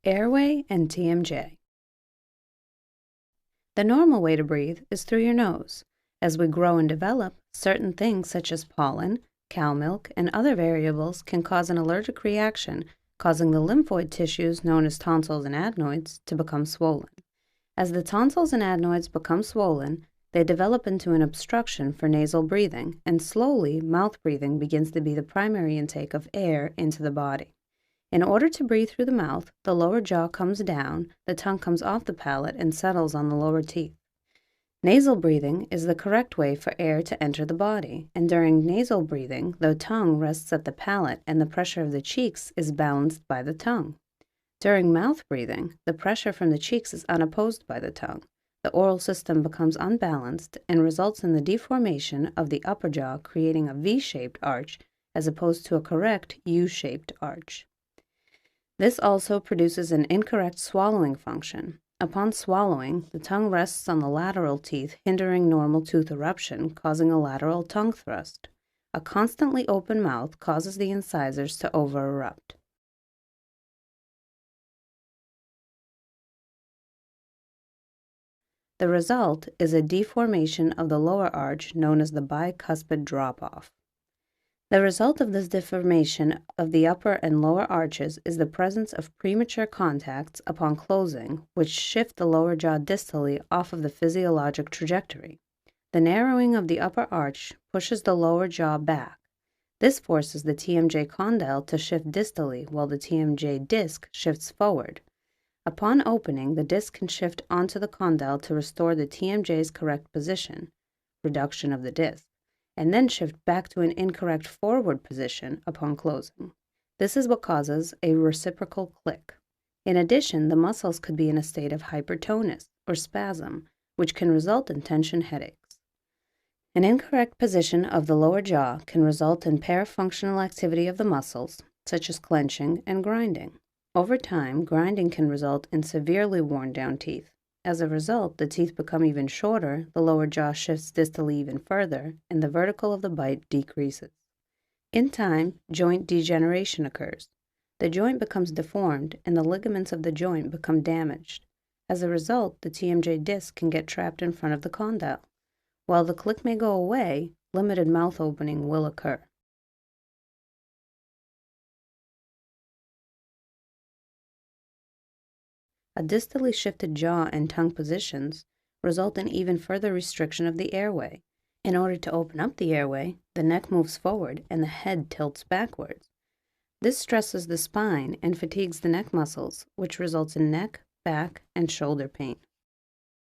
Airway and TMJ. The normal way to breathe is through your nose. As we grow and develop, certain things such as pollen, cow milk, and other variables can cause an allergic reaction, causing the lymphoid tissues known as tonsils and adenoids to become swollen. As the tonsils and adenoids become swollen, they develop into an obstruction for nasal breathing, and slowly mouth breathing begins to be the primary intake of air into the body. In order to breathe through the mouth, the lower jaw comes down, the tongue comes off the palate and settles on the lower teeth. Nasal breathing is the correct way for air to enter the body, and during nasal breathing, the tongue rests at the palate and the pressure of the cheeks is balanced by the tongue. During mouth breathing, the pressure from the cheeks is unopposed by the tongue. The oral system becomes unbalanced and results in the deformation of the upper jaw, creating a V-shaped arch as opposed to a correct U-shaped arch. This also produces an incorrect swallowing function. Upon swallowing, the tongue rests on the lateral teeth, hindering normal tooth eruption, causing a lateral tongue thrust. A constantly open mouth causes the incisors to over-erupt. The result is a deformation of the lower arch known as the bicuspid drop-off. The result of this deformation of the upper and lower arches is the presence of premature contacts upon closing, which shift the lower jaw distally off of the physiologic trajectory. The narrowing of the upper arch pushes the lower jaw back. This forces the TMJ condyle to shift distally while the TMJ disc shifts forward. Upon opening, the disc can shift onto the condyle to restore the TMJ's correct position, reduction of the disc, and then shift back to an incorrect forward position upon closing. This is what causes a reciprocal click. In addition, the muscles could be in a state of hypertonus or spasm, which can result in tension headaches. An incorrect position of the lower jaw can result in parafunctional activity of the muscles, such as clenching and grinding. Over time, grinding can result in severely worn-down teeth. As a result, the teeth become even shorter, the lower jaw shifts distally even further, and the vertical of the bite decreases. In time, joint degeneration occurs. The joint becomes deformed, and the ligaments of the joint become damaged. As a result, the TMJ disc can get trapped in front of the condyle. While the click may go away, limited mouth opening will occur. A distally shifted jaw and tongue positions result in even further restriction of the airway. In order to open up the airway, the neck moves forward and the head tilts backwards. This stresses the spine and fatigues the neck muscles, which results in neck, back, and shoulder pain.